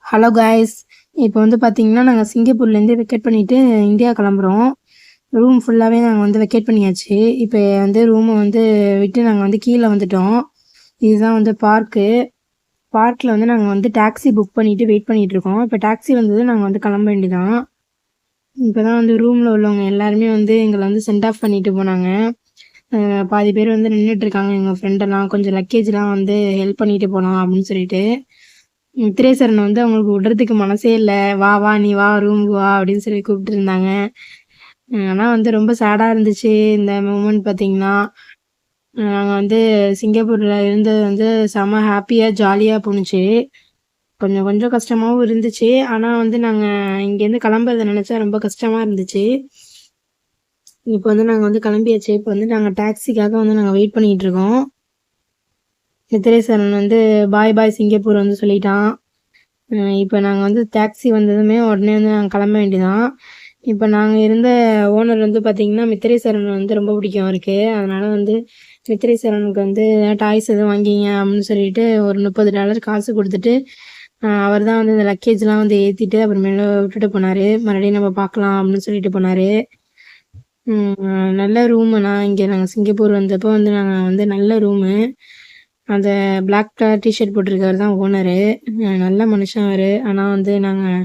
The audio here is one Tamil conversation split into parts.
Hello guys. இப்போ வந்து பார்த்தீங்கன்னா, நாங்கள் சிங்கப்பூர்லேருந்து வெக்கேட் பண்ணிவிட்டு இந்தியா கிளம்புறோம். ரூம் ஃபுல்லாகவே நாங்கள் வந்து வெக்கேட் பண்ணியாச்சு. இப்போ வந்து ரூமை வந்து விட்டு நாங்கள் வந்து கீழே வந்துட்டோம். இதுதான் வந்து பார்க்கு. பார்க்கில் வந்து நாங்கள் வந்து டாக்ஸி புக் பண்ணிவிட்டு வெயிட் பண்ணிகிட்ருக்கோம். இப்போ டாக்ஸி வந்தது, நாங்கள் வந்து கிளம்ப வேண்டியதான். இப்போ தான் வந்து ரூமில் உள்ளவங்க எல்லாருமே வந்து எங்களை வந்து சென்ட் ஆஃப் பண்ணிட்டு போனாங்க. பாதி பேர் வந்து நின்றுட்டுருக்காங்க, எங்கள் ஃப்ரெண்டெல்லாம் கொஞ்சம் லக்கேஜ்லாம் வந்து ஹெல்ப் பண்ணிட்டு போகலாம் அப்படின்னு சொல்லிட்டு. திரேசரன் வந்து அவங்களுக்கு விடுறதுக்கு மனசே இல்லை. வா வா நீ வா ரூமுக்கு வா அப்படின்னு சொல்லி கூப்பிட்டு இருந்தாங்க. ஆனால் வந்து ரொம்ப சேடாக இருந்துச்சு இந்த மூமெண்ட். பார்த்தீங்கன்னா நாங்கள் வந்து சிங்கப்பூரில் இருந்தது வந்து செம ஹாப்பியாக ஜாலியாக போணுச்சு. கொஞ்சம் கொஞ்சம் கஷ்டமாகவும் இருந்துச்சு. ஆனால் வந்து நாங்கள் இங்கேருந்து கிளம்புறத நினச்சா ரொம்ப கஷ்டமாக இருந்துச்சு. இப்போ வந்து நாங்கள் வந்து கிளம்பியாச்சு. இப்போ வந்து நாங்கள் டாக்ஸிக்காக வந்து நாங்கள் வெயிட் பண்ணிகிட்டு இருக்கோம். திரேசரன் வந்து பாய் பாய் சிங்கப்பூர் வந்து சொல்லிட்டான். இப்போ நாங்கள் வந்து டாக்ஸி வந்ததுமே உடனே வந்து நாங்கள் கிளம்ப வேண்டியதான். இப்போ நாங்கள் இருந்த ஓனர் வந்து பார்த்திங்கன்னா, மித்திரேசரன் வந்து ரொம்ப பிடிக்கும் அவருக்கு. அதனால் வந்து மித்திரேசரனுக்கு வந்து டாய்ஸ் எதுவும் வாங்கிங்க அப்படின்னு சொல்லிட்டு ஒரு $30 காசு கொடுத்துட்டு அவர் தான் வந்து இந்த லக்கேஜ்லாம் வந்து ஏற்றிட்டு அப்புறமேல விட்டுட்டு போனார். மறுபடியும் நம்ம பார்க்கலாம் அப்படின்னு சொல்லிட்டு போனார். நல்ல ரூமு. இங்கே நாங்கள் சிங்கப்பூர் வந்தப்போ வந்து நாங்கள் வந்து நல்ல ரூமு. அந்த பிளாக் கலர் டிஷர்ட் போட்டிருக்கவர் தான் ஓனரு. நல்ல மனுஷன் அவர். ஆனால் வந்து நாங்கள்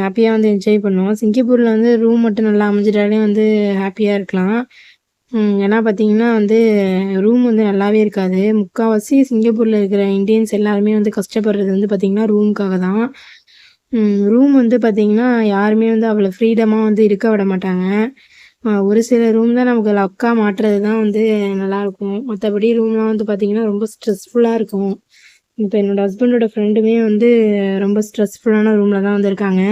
ஹாப்பியாக வந்து என்ஜாய் பண்ணோம். சிங்கப்பூரில் வந்து ரூம் மட்டும் நல்லா அமைஞ்சிட்டாலே வந்து ஹாப்பியாக இருக்கலாம். ஏன்னா பார்த்தீங்கன்னா வந்து ரூம் வந்து நல்லாவே இருக்காது. முக்கால்வாசி சிங்கப்பூரில் இருக்கிற இந்தியன்ஸ் எல்லாருமே வந்து கஷ்டப்படுறது வந்து பார்த்திங்கன்னா ரூமுக்காக தான். ரூம் வந்து பார்த்திங்கன்னா யாருமே வந்து அவ்வளோ ஃப்ரீடமாக வந்து இருக்க விட மாட்டாங்க. ஒரு சில ரூம் தான் நமக்கு லக்கா மாட்டுறது தான் வந்து நல்லாயிருக்கும். மற்றபடி ரூம்லாம் வந்து பார்த்திங்கன்னா ரொம்ப ஸ்ட்ரெஸ்ஃபுல்லாக இருக்கும். இப்போ என்னோடய ஹஸ்பண்டோட ஃப்ரெண்டுமே வந்து ரொம்ப ஸ்ட்ரெஸ்ஃபுல்லான ரூமில் தான் வந்திருக்காங்க.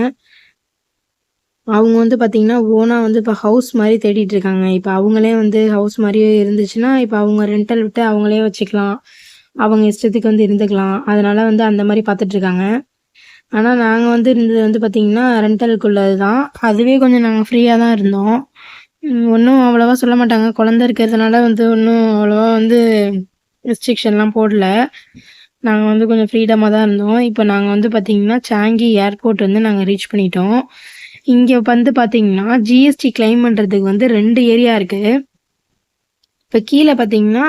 அவங்க வந்து பார்த்திங்கன்னா ஓனாக வந்து இப்போ ஹவுஸ் மாதிரி தேடிட்டுருக்காங்க. இப்போ அவங்களே வந்து ஹவுஸ் மாதிரியே இருந்துச்சுன்னா இப்போ அவங்க ரெண்டல் விட்டு அவங்களே வச்சுக்கலாம். அவங்க இஷ்டத்துக்கு வந்து இருந்துக்கலாம். அதனால் வந்து அந்த மாதிரி பார்த்துட்ருக்காங்க. ஆனால் நாங்கள் வந்து இருந்தது வந்து பார்த்திங்கன்னா ரெண்டலுக்குள்ளது தான். அதுவே கொஞ்சம் நாங்கள் ஃப்ரீயாக தான் இருந்தோம். ஒன்றும் அவ்வளோவா சொல்ல மாட்டாங்க. குழந்த இருக்கிறதுனால வந்து ஒன்றும் அவ்வளோவா வந்து ரெஸ்ட்ரிக்ஷன்லாம் போடல. நாங்கள் வந்து கொஞ்சம் ஃப்ரீடமாக தான் இருந்தோம். இப்போ நாங்கள் வந்து பார்த்திங்கன்னா சாங்கி ஏர்போர்ட் வந்து நாங்கள் ரீச் பண்ணிட்டோம். இங்கே வந்து பார்த்திங்கன்னா ஜிஎஸ்டி கிளைம் பண்ணுறதுக்கு வந்து 2 ஏரியா இருக்குது. இப்போ கீழே பார்த்திங்கன்னா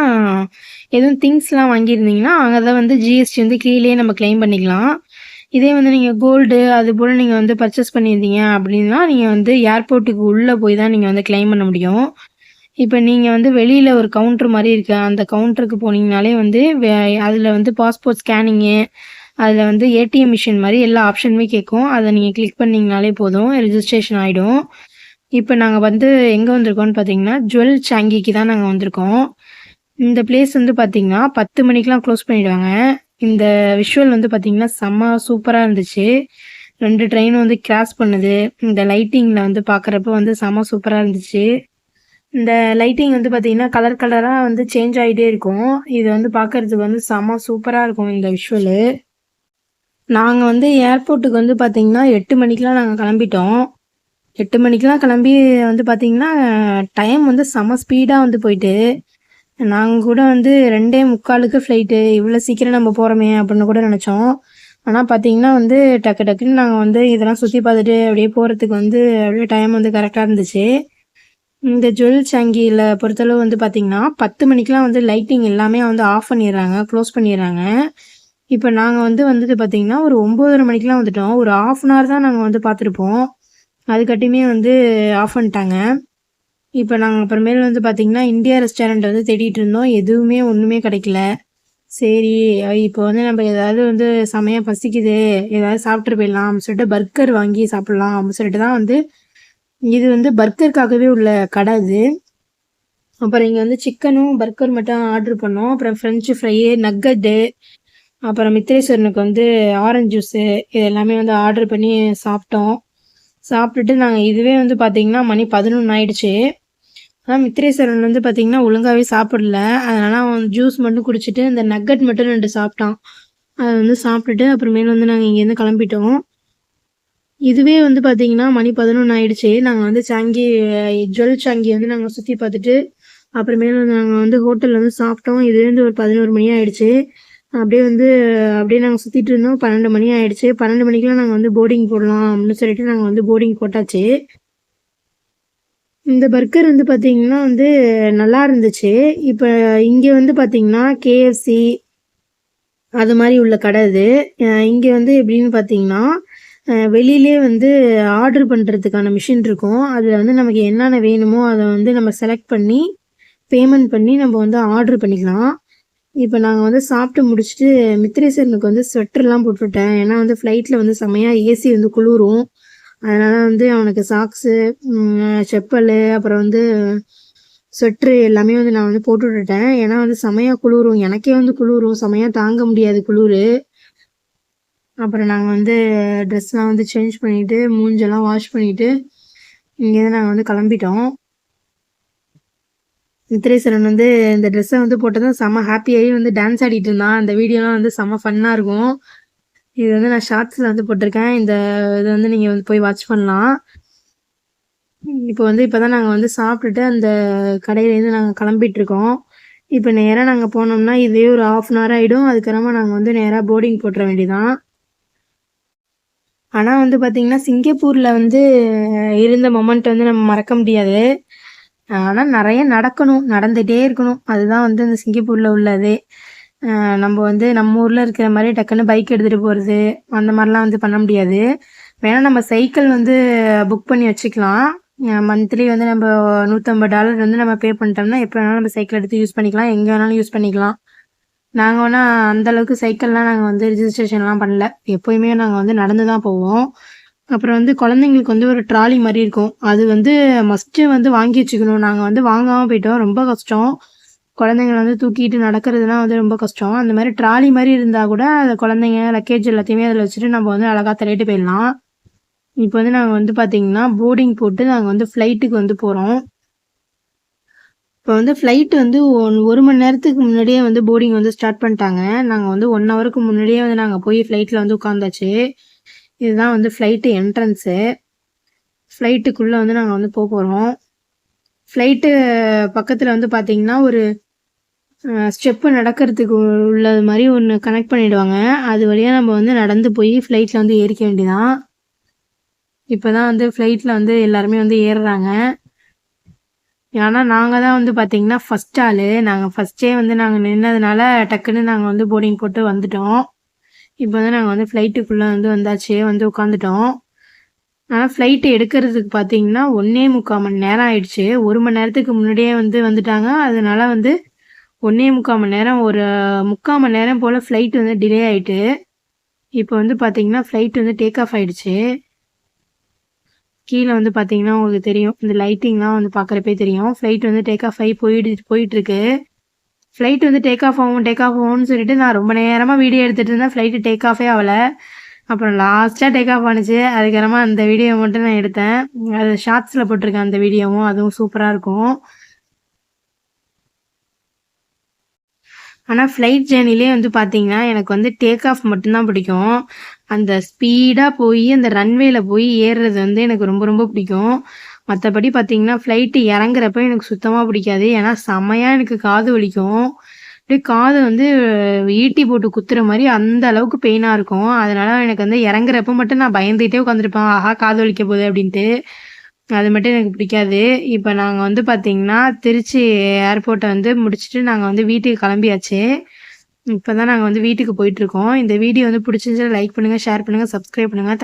எதுவும் திங்ஸ்லாம் வாங்கியிருந்தீங்கன்னா அங்கே தான் வந்து ஜிஎஸ்டி வந்து கீழே நம்ம கிளைம் பண்ணிக்கலாம். இதே வந்து நீங்கள் கோல்டு அதுபோல் நீங்கள் வந்து பர்ச்சேஸ் பண்ணியிருந்தீங்க அப்படின்னா நீங்கள் வந்து ஏர்போர்ட்டுக்கு உள்ளே போய் தான் நீங்கள் வந்து கிளைம் பண்ண முடியும். இப்போ நீங்கள் வந்து வெளியில் ஒரு கவுண்ட்ரு மாதிரி இருக்குது. அந்த கவுண்ட்ருக்கு போனீங்கனாலே வந்து அதில் வந்து பாஸ்போர்ட் ஸ்கேனிங்கு, அதில் வந்து ஏடிஎம் மிஷின் மாதிரி எல்லா ஆப்ஷனுமே கேட்கும். அதை நீங்கள் கிளிக் பண்ணிங்கனாலே போதும், ரெஜிஸ்ட்ரேஷன் ஆகிடும். இப்போ நாங்கள் வந்து எங்கே வந்திருக்கோம்னு பார்த்தீங்கன்னா ஜுவல் சாங்கிக்கு தான் நாங்கள் வந்திருக்கோம். இந்த பிளேஸ் வந்து பார்த்திங்கன்னா 10 மணிக்கெலாம் க்ளோஸ் பண்ணிவிடுவாங்க. இந்த விஷுவல் வந்து பார்த்திங்கன்னா செம்ம சூப்பராக இருந்துச்சு. 2 ட்ரெயின் வந்து கிராஸ் பண்ணுது. இந்த லைட்டிங்கில் வந்து பார்க்குறப்ப வந்து செம்ம சூப்பராக இருந்துச்சு. இந்த லைட்டிங் வந்து பார்த்திங்கன்னா கலர் கலராக வந்து சேஞ்ச் ஆகிட்டே இருக்கும். இது வந்து பார்க்குறதுக்கு வந்து செம்ம சூப்பராக இருக்கும் இந்த விஷுவலு. நாங்கள் வந்து ஏர்போர்ட்டுக்கு வந்து பார்த்திங்கன்னா 8 மணிக்கெலாம் நாங்கள் கிளம்பிட்டோம். 8 மணிக்கெலாம் கிளம்பி வந்து பார்த்திங்கன்னா டைம் வந்து செம்ம ஸ்பீடாக வந்து போயிட்டு நாங்கள் கூட வந்து 2:45க்கு ஃப்ளைட்டு, இவ்வளோ சீக்கிரம் நம்ம போகிறோமே அப்படின்னு கூட நினச்சோம். ஆனால் பார்த்தீங்கன்னா வந்து டக்கு டக்குன்னு நாங்கள் வந்து இதெல்லாம் சுற்றி பார்த்துட்டு அப்படியே போகிறதுக்கு வந்து அப்படியே டைம் வந்து கரெக்டாக இருந்துச்சு. இந்த ஜுவல் சாங்கியில் பொறுத்தளவு வந்து பார்த்திங்கன்னா 10 மணிக்கெலாம் வந்து லைட்டிங் எல்லாமே வந்து ஆஃப் பண்ணிடுறாங்க, க்ளோஸ் பண்ணிடுறாங்க. இப்போ நாங்கள் வந்துட்டு பார்த்திங்கன்னா ஒரு 9:30 மணிக்கெலாம் வந்துட்டோம். ஒரு 1/2 அன் ஹவர் தான் நாங்கள் வந்து பார்த்துருப்போம். அதுக்காட்டியுமே வந்து ஆஃப் பண்ணிட்டாங்க. இப்போ நாங்கள் அப்புறமேல் வந்து பார்த்திங்கன்னா இந்தியா ரெஸ்டாரண்ட் வந்து தேடிட்டு இருந்தோம். எதுவுமே ஒன்றுமே கிடைக்கல. சரி இப்போ வந்து நம்ம ஏதாவது வந்து செமையாக பசிக்குது, ஏதாவது சாப்பிட்டு போயிடலாம் அப்படின்னு சொல்லிட்டு பர்கர் வாங்கி சாப்பிட்லாம் அப்படின்னு சொல்லிட்டு தான் வந்து இது வந்து பர்கருக்காகவே உள்ள கடை இது. அப்புறம் இங்கே வந்து சிக்கனும் பர்கர் மட்டும் ஆர்டர் பண்ணோம். அப்புறம் ஃப்ரெஞ்சு ஃப்ரை, நக்கட்டு, அப்புறம் மித்ரேஸ்வரனுக்கு வந்து ஆரஞ்சு ஜூஸு இது எல்லாமே வந்து ஆர்டர் பண்ணி சாப்பிட்டோம். சாப்பிட்டுட்டு நாங்கள் இதுவே வந்து பார்த்திங்கன்னா மணி 11 ஆயிடுச்சு. ஆனால் மித்ரேஸ்வரன் வந்து பார்த்திங்கன்னா ஒழுங்காகவே சாப்பிடல. அதனால் அவன் ஜூஸ் மட்டும் குடிச்சிட்டு இந்த நக்கட் மட்டும் 2 சாப்பிட்டான். அதை வந்து சாப்பிட்டுட்டு அப்புறமேல் வந்து நாங்கள் இங்கேருந்து கிளம்பிட்டோம். இதுவே வந்து பார்த்திங்கன்னா மணி 11 ஆயிடுச்சு. நாங்கள் வந்து சாங்கி ஜுவல் சாங்கி வந்து நாங்கள் சுற்றி பார்த்துட்டு அப்புறமேல் நாங்கள் வந்து ஹோட்டலில் வந்து சாப்பிட்டோம். இதுலேருந்து ஒரு 11 மணி ஆயிடுச்சு. அப்படியே வந்து அப்படியே நாங்கள் சுற்றிட்டு இருந்தோம். 12 மணி ஆயிடுச்சு. 12 மணிக்கெலாம் நாங்கள் வந்து போர்டிங் போடலாம் அப்படின்னு சொல்லிட்டு நாங்கள் வந்து போர்டிங் போட்டாச்சு. இந்த பர்கர் வந்து பார்த்தீங்கன்னா வந்து நல்லா இருந்துச்சு. இப்போ இங்கே வந்து பார்த்தீங்கன்னா KFC அது மாதிரி உள்ள கடை இது. இங்கே வந்து எப்படின்னு பார்த்தீங்கன்னா வெளியிலே வந்து ஆர்டர் பண்ணுறதுக்கான மிஷின் இருக்கும். அதில் வந்து நமக்கு என்னென்ன வேணுமோ அதை வந்து நம்ம செலக்ட் பண்ணி பேமெண்ட் பண்ணி நம்ம வந்து ஆர்டர் பண்ணிக்கலாம். இப்போ நாங்கள் வந்து சாப்பிட்டு முடிச்சுட்டு மித்ரேசனுக்கு வந்து ஸ்வெட்டர்லாம் போட்டுவிட்டேன். ஏன்னா வந்து ஃப்ளைட்டில் வந்து செம்மையாக ஏசி வந்து குளிரும். அதனால் வந்து அவனுக்கு சாக்ஸு, செப்பலு, அப்புறம் வந்து ஸ்வெட்ரு எல்லாமே வந்து நான் வந்து போட்டு விட்டுட்டேன். ஏன்னா வந்து செம்மையாக குளிரும். எனக்கே வந்து குளிரும். செம்மையாக தாங்க முடியாது குளிர். அப்புறம் நாங்கள் வந்து ட்ரெஸ்லாம் வந்து சேஞ்ச் பண்ணிவிட்டு மூஞ்செல்லாம் வாஷ் பண்ணிவிட்டு இங்கேருந்து நாங்கள் வந்து கிளம்பிட்டோம். மித்ரேஸ்வரன் வந்து இந்த ட்ரெஸ்ஸை வந்து போட்டதும் செம்ம ஹாப்பியாகி வந்து டான்ஸ் ஆடிட்டு இருந்தான். அந்த வீடியோலாம் வந்து செம்ம ஃபன்னாக இருக்கும். இது வந்து நான் ஷார்ட்ஸில் வந்து போட்டிருக்கேன். இந்த இது வந்து நீங்கள் வந்து போய் வாட்ச் பண்ணலாம். இப்போ வந்து இப்போ தான் நாங்கள் வந்து சாப்பிட்டுட்டு அந்த கடையிலேருந்து நாங்கள் கிளம்பிட்டுருக்கோம். இப்போ நேராக நாங்கள் போனோம்னா இதே ஒரு 1/2 அன் ஹவர் ஆகிடும். அதுக்கப்புறமா நாங்கள் வந்து நேராக போர்டிங் போட்டுற வேண்டியதான். ஆனால் வந்து பார்த்திங்கன்னா சிங்கப்பூரில் வந்து இருந்த மொமெண்ட் வந்து நம்ம மறக்க முடியாது. ஆனால் நிறைய நடக்கணும், நடந்துகிட்டே இருக்கணும். அதுதான் வந்து இந்த சிங்கப்பூரில் உள்ளதே. நம்ம வந்து நம்ம ஊரில் இருக்கிற மாதிரி டக்குன்னு பைக் எடுத்துகிட்டு போகிறது அந்த மாதிரிலாம் வந்து பண்ண முடியாது. வேணால் நம்ம சைக்கிள் வந்து புக் பண்ணி வச்சுக்கலாம். மந்த்லி வந்து நம்ம $150 வந்து நம்ம பே பண்ணிட்டோம்னா எப்போ வேணாலும் நம்ம சைக்கிள் எடுத்து யூஸ் பண்ணிக்கலாம், எங்கே வேணாலும் யூஸ் பண்ணிக்கலாம். நாங்கள் வேணால் அந்தளவுக்கு சைக்கிள்லாம் நாங்கள் வந்து ரிஜிஸ்ட்ரேஷன்லாம் பண்ணல. எப்போயுமே நாங்கள் வந்து நடந்து தான் போவோம். அப்புறம் வந்து குழந்தைங்களுக்கு வந்து ஒரு ட்ராலி மாதிரி இருக்கும். அது வந்து மஸ்ட்டு வந்து வாங்கி வச்சுக்கணும். நாங்கள் வந்து வாங்காமல் போயிட்டோம். ரொம்ப கஷ்டம். குழந்தைங்கள வந்து தூக்கிட்டு நடக்கிறதுலாம் வந்து ரொம்ப கஷ்டம். அந்த மாதிரி ட்ராலி மாதிரி இருந்தால் கூட அந்த குழந்தைங்க லக்கேஜ் எல்லாத்தையுமே அதில் வச்சுட்டு நம்ம வந்து அழகாக தள்ளிட்டு போயிடலாம். இப்போ வந்து நாங்கள் வந்து பார்த்திங்கன்னா போர்டிங் போட்டு நாங்கள் வந்து ஃப்ளைட்டுக்கு வந்து போகிறோம். இப்போ வந்து ஃப்ளைட் வந்து 1 மணி நேரத்துக்கு முன்னாடியே வந்து போர்டிங் வந்து ஸ்டார்ட் பண்ணிட்டாங்க. நாங்கள் வந்து 1 ஹவருக்கு முன்னாடியே வந்து நாங்கள் போய் ஃப்ளைட்டில் வந்து உட்காந்தாச்சு. இதுதான் வந்து ஃப்ளைட்டு என்ட்ரன்ஸு. ஃப்ளைட்டுக்குள்ளே வந்து நாங்கள் வந்து போகிறோம். ஃப்ளைட்டு பக்கத்தில் வந்து பார்த்திங்கன்னா ஒரு ஸ்டெப்பு நடக்கிறதுக்கு உள்ளது மாதிரி ஒன்று கனெக்ட் பண்ணிவிடுவாங்க. அது வழியாக நம்ம வந்து நடந்து போய் ஃப்ளைட்டில் வந்து ஏறிக்க வேண்டியதான். இப்போ தான் வந்து ஃப்ளைட்டில் வந்து எல்லாருமே வந்து ஏறுறாங்க. ஏன்னா நாங்கள் தான் வந்து பார்த்திங்கன்னா ஃபஸ்ட் ஆள். நாங்கள் ஃபஸ்ட்டே வந்து நாங்கள் நின்னதுனால டக்குன்னு நாங்கள் வந்து போர்டிங் போட்டு வந்துட்டோம். இப்போ வந்து நாங்கள் வந்து ஃப்ளைட்டுக்குள்ளே வந்து வந்தாச்சு, வந்து உட்காந்துட்டோம். ஆனால் ஃப்ளைட்டு எடுக்கிறதுக்கு பார்த்தீங்கன்னா 1.25 மணி நேரம் ஆயிடுச்சு. 1 மணி நேரத்துக்கு முன்னாடியே வந்து வந்துட்டாங்க. அதனால வந்து 1.25 மணி நேரம், ஒரு 3/4 மணி நேரம் போல் ஃப்ளைட் வந்து டிலே ஆகிட்டு இப்போ வந்து பார்த்தீங்கன்னா ஃப்ளைட் வந்து டேக் ஆஃப் ஆகிடுச்சு. கீழே வந்து பார்த்தீங்கன்னா உங்களுக்கு தெரியும், இந்த லைட்டிங்லாம் வந்து பார்க்குறப்பே தெரியும். ஃப்ளைட் வந்து டேக் ஆஃப் ஆகி போயிட்டுருக்கு. ஃப்ளைட் வந்து டேக் ஆஃப் ஆகும்னு சொல்லிட்டு நான் ரொம்ப நேரமாக வீடியோ எடுத்துகிட்டு இருந்தேன். ஃப்ளைட்டு டேக் ஆஃபே ஆகலை. அப்புறம் லாஸ்ட்டாக டேக் ஆஃப் ஆனுச்சு. அதுக்கப்புறமா அந்த வீடியோ மட்டும் நான் எடுத்தேன். அது ஷார்ட்ஸில் போட்டிருக்கேன் அந்த வீடியோவும். அதுவும் சூப்பராக இருக்கும். ஆனால் ஃப்ளைட் ஜேர்னிலே வந்து பார்த்தீங்கன்னா எனக்கு வந்து டேக் ஆஃப் மட்டும்தான் பிடிக்கும். அந்த ஸ்பீடாக போய் அந்த ரன்வேல போய் ஏறுறது வந்து எனக்கு ரொம்ப ரொம்ப பிடிக்கும். மற்றபடி பார்த்தீங்கன்னா ஃப்ளைட்டு இறங்குறப்ப எனக்கு சுத்தமாக பிடிக்காது. ஏன்னா செம்மையாக எனக்கு காது வலிக்கும். அப்படியே காது வந்து ஈட்டி போட்டு குத்துற மாதிரி அந்த அளவுக்கு பெயினாக இருக்கும். அதனால எனக்கு வந்து இறங்குறப்ப மட்டும் நான் பயந்துகிட்டே உட்காந்துருப்பேன். ஆஹா காது வலிக்க போகுது அப்படின்ட்டு. அது மட்டும் எனக்கு பிடிக்காது. இப்போ நாங்கள் வந்து பார்த்தீங்கன்னா திருச்சி ஏர்போர்ட்டை வந்து முடிச்சுட்டு நாங்கள் வந்து வீட்டுக்கு கிளம்பியாச்சு. இப்போ தான் நாங்கள் வந்து வீட்டுக்கு போயிட்டுருக்கோம். இந்த வீடியோ வந்து பிடிச்சிருந்துச்சுன்னா லைக் பண்ணுங்கள், ஷேர் பண்ணுங்கள், சப்ஸ்கிரைப் பண்ணுங்கள்.